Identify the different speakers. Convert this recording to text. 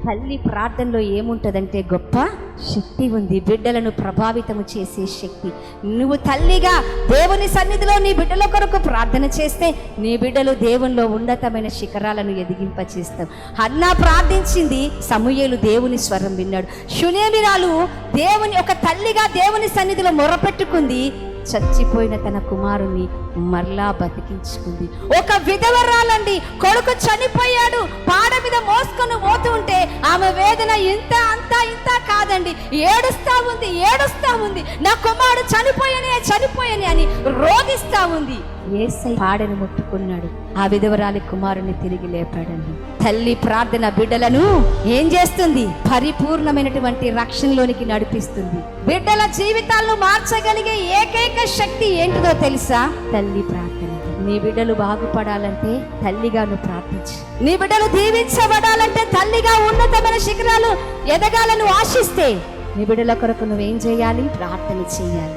Speaker 1: తల్లి ప్రార్థనలో ఏముంటుందంటే గొప్ప శక్తి ఉంది, బిడ్డలను ప్రభావితము చేసే శక్తి. నువ్వు తల్లిగా దేవుని సన్నిధిలో నీ బిడ్డల కొరకు ప్రార్థన చేస్తే నీ బిడ్డలు దేవునిలో ఉన్నతమైన శిఖరాలను ఎదిగింపచేస్తావు. హన్నా ప్రార్థించింది, సమూయేలు దేవుని స్వరం విన్నాడు. షూనేమిరాలు ఒక తల్లిగా దేవుని సన్నిధిలో మొరపెట్టుకుంది, చచ్చిపోయిన తన కుమారుని మరలా బతికించుకుంది. ఒక విధవరాలండి, కొడుకు చనిపోయాడు, పాడ మీద మోసుకొని పోతూ ఉంటే ఆమె వేదన ఇంత ఇంత కాదండి, ఏడుస్తా ఉంది, నా కుమారుడు చనిపోయని అని రోధిస్తా ఉంది. యేసయ్య పాడను ముట్టుకున్నాడు, ఆ విధవరాలి కుమారుని తిరిగి లేపాడండి. తల్లి ప్రార్థన బిడ్డలను ఏం చేస్తుంది? పరిపూర్ణమైనటువంటి రక్షణలోనికి నడిపిస్తుంది. బిడ్డల జీవితాలను మార్చగలిగే ఏకైక శక్తి ఏంటిదో తెలుసా? తల్లి ప్రార్థన. నీ బిడ్డలు బాగుపడాలంటే తల్లిగా నువ్వు ప్రార్థించు. నీ బిడ్డలు దీవించబడాలంటే తల్లిగా ఉన్నతమైన శిఖరాలు ఎదగాలను ఆశిస్తే నీ బిడ్డల కొరకు నువ్వేం చేయాలి? ప్రార్థన చేయాలి.